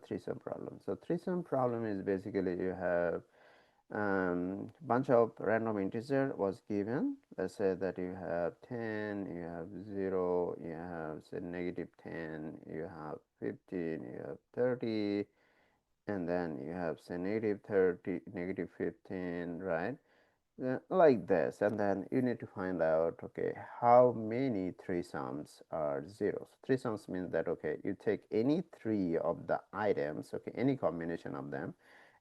threesome problem. So threesome problem is basically you have bunch of random integer was given. Let's say that you have 10, you have 0, you have say -10, you have 15, you have 30, and then you have say -30, -15, right? Like this, and then you need to find out, okay, how many threesomes are zeros. Threesomes means that, okay, you take any three of the items, okay, any combination of them,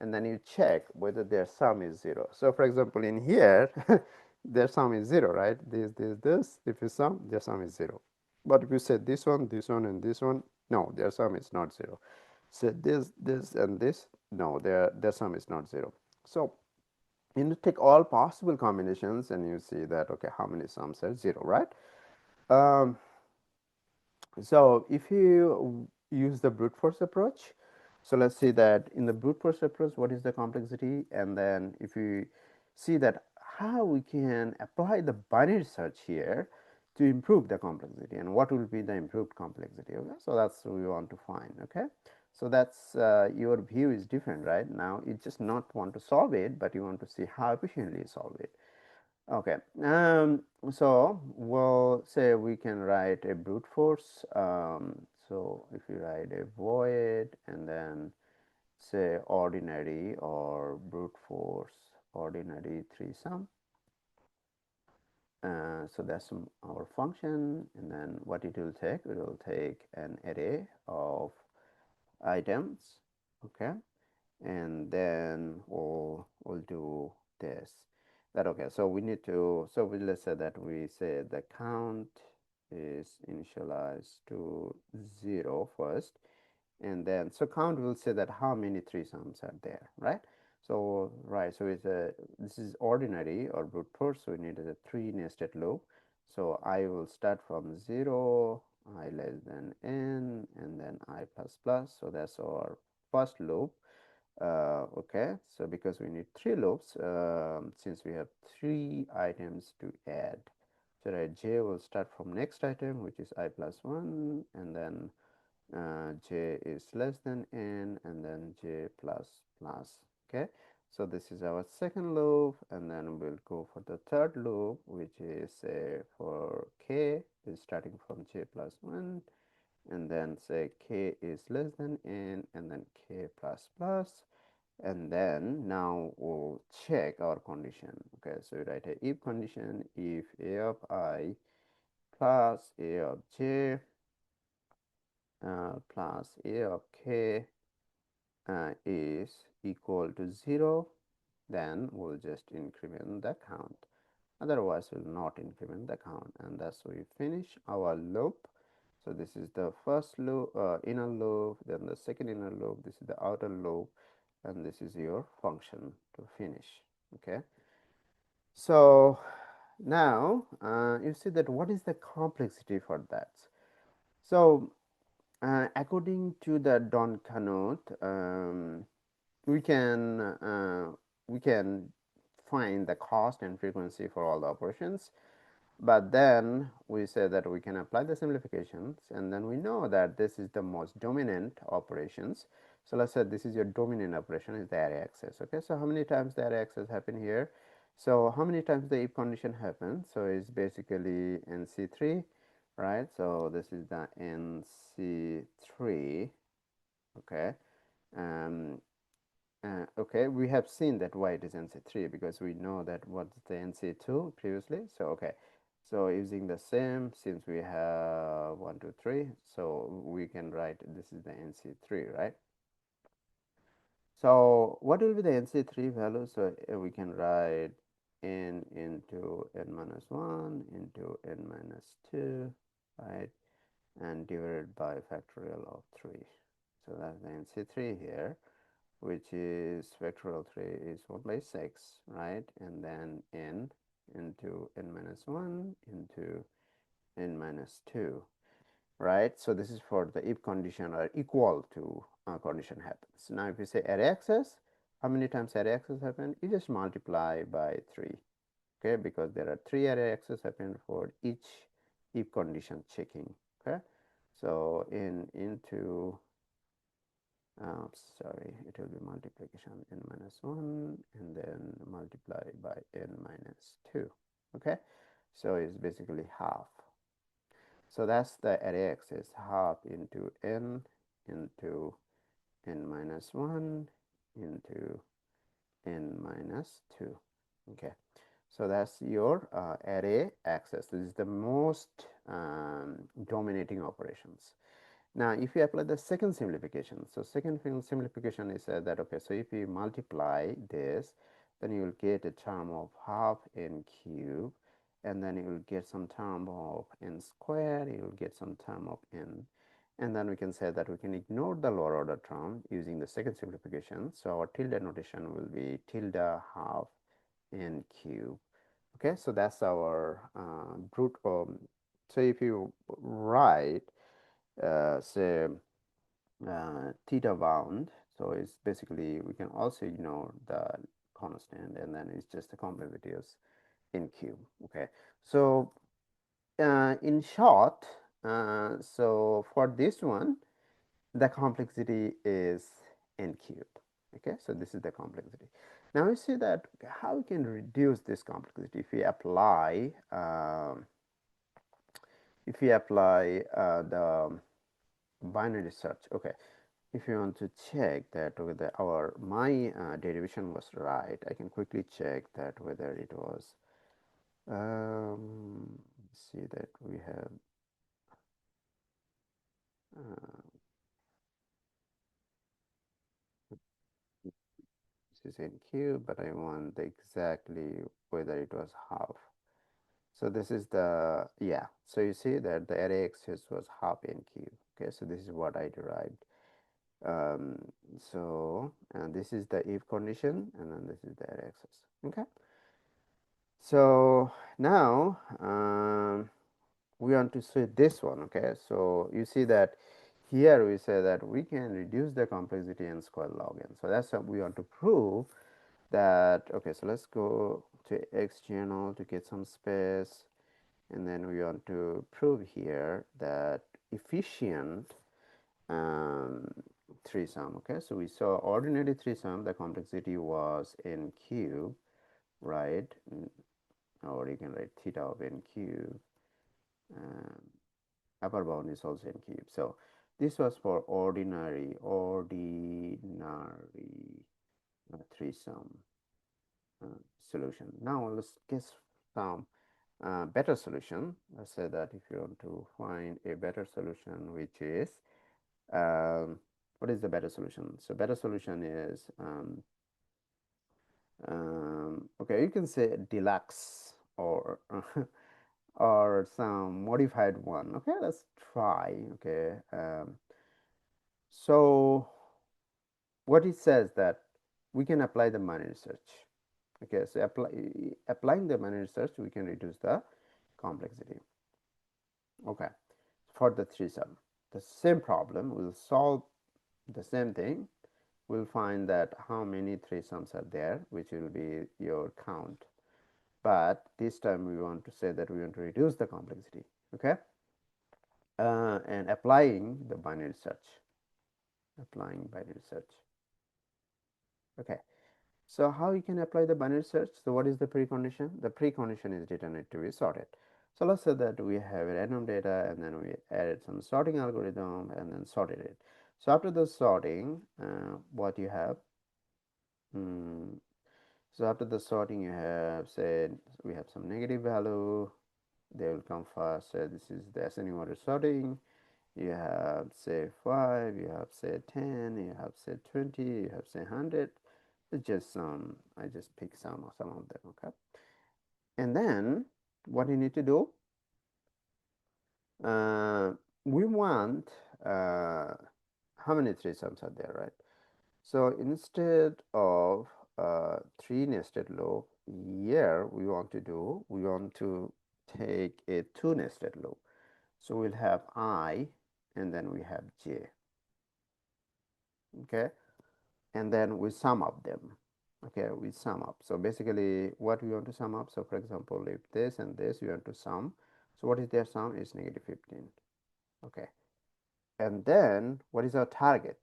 and then you check whether their sum is zero. So for example, in here their sum is zero, right? This, if you sum, their sum is zero. But if you say this one, and this one, no, their sum is not zero. So this and this, no, their sum is not zero. So you take all possible combinations and you see that, okay, how many sums are zero, right? um, so if you use the brute force approach, so let's see that in the brute force approach, what is the complexity, and then if you see that how we can apply the binary search here to improve the complexity, and what will be the improved complexity. Okay, so that's what we want to find. Okay, so that's your view is different right now. You just not want to solve it, but you want to see how efficiently you solve it. Okay, so we'll say we can write a brute force. So if you write a void and then say ordinary or brute force ordinary threesome, so that's our function, and then what it will take an array of items, okay, and then we'll do this, that, okay, so we need to, so let's say that we say the count is initialized to 0 first, and then so count will say that how many threesomes are there, right? So right, so it's a, this is ordinary or brute force, so we need a 3 nested loop. So I will start from 0, I less than n, and then I plus plus, so that's our first loop. Okay, so because we need 3 loops, since we have 3 items to add, so that j will start from next item, which is I plus 1, and then j is less than n, and then j plus plus. Okay, so this is our second loop, and then we'll go for the third loop, which is for k is starting from j plus 1, and then say k is less than n, and then k plus plus, and then now we'll check our condition. Okay, so we write a if condition if a of I plus a of j plus a of k is equal to 0, then we'll just increment the count. Otherwise, we'll not increment the count, and thus we finish our loop. So this is the first loop, inner loop, then the second inner loop, this is the outer loop, and this is your function to finish. Okay, so now you see that what is the complexity for that. So according to the Don Canute, we can find the cost and frequency for all the operations, but then we say that we can apply the simplifications, and then we know that this is the most dominant operations. So let's say this is your dominant operation is the array access. Okay, so how many times the array access happen here? So how many times the if condition happens? So it's basically nc3, right? So this is the nc3. Okay, um, okay, we have seen that why it is nc3, because we know that what's the nc2 previously. So okay, so using the same, since we have 1 2 3, so we can write this is the nc3, right? So what will be the nc3 value? So we can write n into n minus 1 into n minus 2, right, and divided by factorial of 3. So that's the nc3 here, which is factorial 3 is 1 by 6, right? And then n into n minus 1 into n minus 2, right? So this is for the if condition or equal to condition happens. Now if you say array access, how many times array access happen? You just multiply by 3, okay? Because there are 3 array access happen for each if condition checking, okay? So n into Sorry, it will be multiplication n minus 1 and then multiply by n minus 2. Okay, so it's basically half. So that's the array axis, half into into n minus 1 into n minus 2. Okay, so that's your array axis. This is the most dominating operations. Now, if you apply the second simplification, so second simplification is that, okay, so if you multiply this, then you will get a term of half n cube, and then you will get some term of n squared, you will get some term of n, and then we can say that we can ignore the lower order term using the second simplification. So our tilde notation will be tilde half n cube. Okay, so that's our brute. So if you write say theta bound, so it's basically we can also ignore the constant, and then it's just the complexity is in cube. Okay, so in short, so for this one, the complexity is n cube. Okay, so this is the complexity. Now we see that how we can reduce this complexity if we apply the binary search. Okay, if you want to check that whether my derivation was right, I can quickly check that whether it was. See that we have uh, this is in cube, but I want exactly whether it was half. So this is the, yeah. So you see that the array axis was half n cube. Okay, so this is what I derived. Um, so and this is the if condition, and then this is the array axis. Okay. So now we want to see this one. Okay, so you see that here we say that we can reduce the complexity n square log n. So that's what we want to prove that. Okay, so let's go to XGNL to get some space, and then we want to prove here that efficient threesome. Okay, so we saw ordinary threesome, the complexity was n cube, right? Or you can write theta of n cube. Upper bound is also n cube. So this was for ordinary threesome solution. Now let's guess some better solution. Let's say that if you want to find a better solution, which is what is the better solution? So better solution is okay, you can say deluxe or or some modified one. Okay, let's try. Okay, so what it says that we can apply the binary search. Okay, so applying the binary search, we can reduce the complexity. Okay, for the threesome, the same problem, we'll solve the same thing. We'll find that how many threesomes are there, which will be your count. But this time we want to say that we want to reduce the complexity. Okay, and applying the binary search. Applying binary search. Okay, so how you can apply the binary search? So what is the precondition? The precondition is data need to be sorted. So let's say that we have random data, and then we added some sorting algorithm and then sorted it. So after the sorting, what you have? So after the sorting, you have said we have some negative value. They will come first. So this is the ascending order sorting. You have say 5, you have say 10, you have say 20, you have say 100. It's just some, I just pick some of them. Okay, and then what you need to do, we want how many threesomes are there, right? So instead of 3 nested loop, here we want to take a 2 nested loop. So we'll have I, and then we have j. Okay, and then we sum up them. Okay, we sum up. So basically what we want to sum up, so for example, if this and this you want to sum, so what is their sum? Is negative 15. Okay, and then what is our target?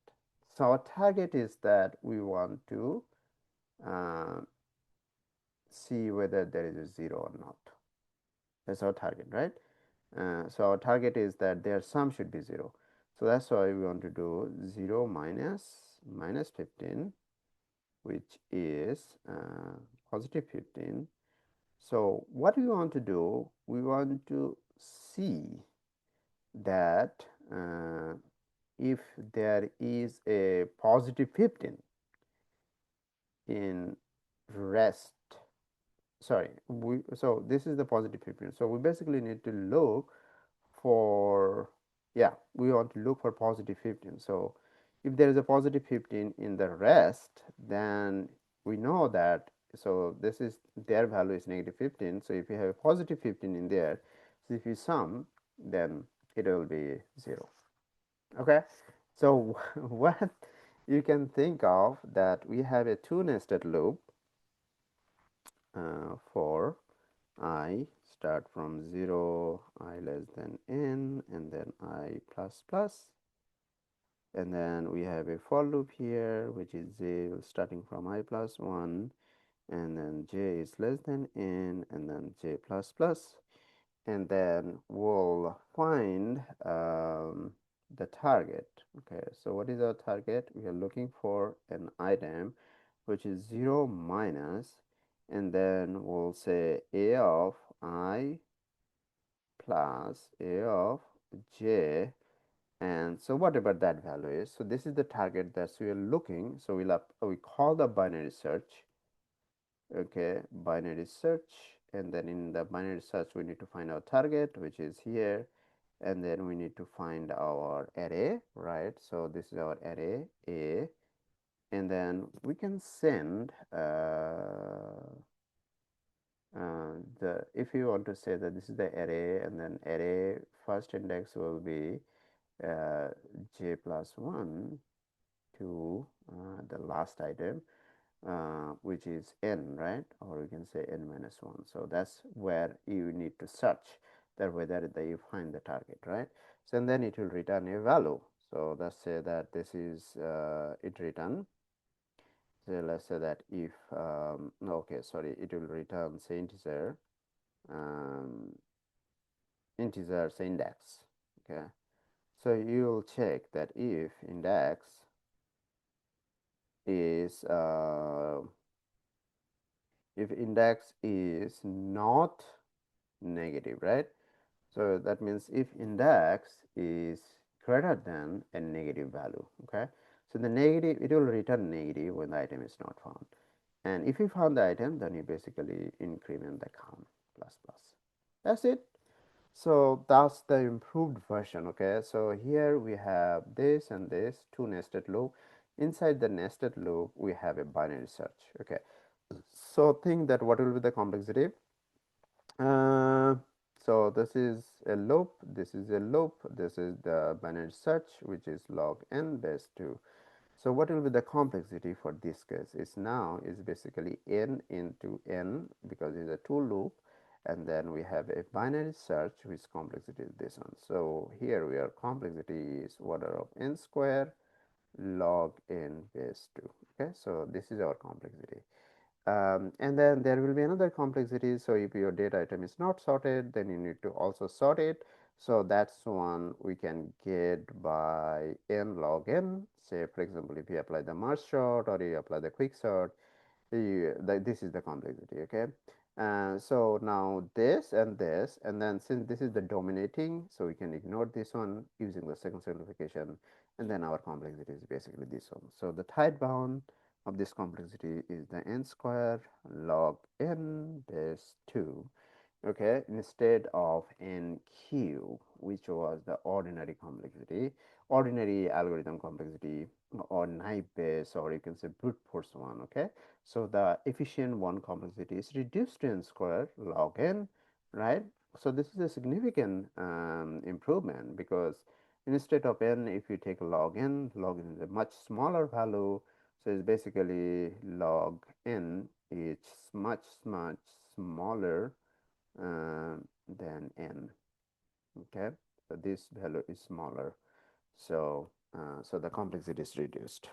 So our target is that we want to uh, see whether there is a 0 or not. That's our target, right? So our target is that their sum should be 0. So that's why we want to do 0 minus 15, which is positive 15. So what we want to do, we want to see that if there is a positive 15 in rest, sorry, so this is the positive 15. So we basically need to look for, yeah, we want to look for positive 15. So if there is a positive 15 in the rest, then we know that, so this is, their value is negative 15. So if you have a positive 15 in there, so if you sum, then it will be 0. Okay, so what you can think of, that we have a two nested loop for I start from 0, I less than n, and then I plus plus, and then we have a for loop here, which is j starting from I plus 1, and then j is less than n, and then j plus plus, and then we'll find the target. Okay, so what is our target? We are looking for an item which is 0 minus, and then we'll say a of I plus a of j, and so whatever that value is, so this is the target that we are looking. So we call the binary search. Okay, binary search, and then in the binary search we need to find our target, which is here, and then we need to find our array, right? So this is our array A, and then we can send the, if you want to say that this is the array, and then array first index will be uh, j plus 1 to the last item, which is n, right? Or you can say n minus 1. So that's where you need to search that whether you find the target, right? So and then it will return a value. So let's say that this is it return. So let's say that if no, okay, sorry, it will return say integer, um, integer say index. Okay, so you will check that is if index is not negative, right? So that means if index is greater than a negative value. Okay, so the negative, it will return negative when the item is not found, and if you found the item, then you basically increment the count plus plus. That's it. So that's the improved version. Okay, so here we have this and this two nested loop. Inside the nested loop we have a binary search. Okay, so think that what will be the complexity. uh, so this is a loop, this is a loop, this is the binary search, which is log n base 2. So what will be the complexity for this case? Is now is basically n into n, because it's a two loop, and then we have a binary search which complexity is this one. So here we are, complexity is order of n square log n base 2. Okay, so this is our complexity. And then there will be another complexity. So if your data item is not sorted, then you need to also sort it. So that's one we can get by n log n. Say, for example, if you apply the merge sort or you apply the quick sort, this is the complexity. Okay, so now this, and then since this is the dominating, so we can ignore this one using the second simplification, and then our complexity is basically this one. So the tight bound of this complexity is the n square log n base 2. Okay, instead of nq, which was the ordinary complexity, ordinary algorithm complexity, or naive Bayes, or you can say brute force one. Okay, so the efficient one complexity is reduced to n square log n, right? So this is a significant improvement, because instead of n, if you take log n is a much smaller value. So it's basically log n is much smaller than n. Okay, so this value is smaller. So so the complexity is reduced.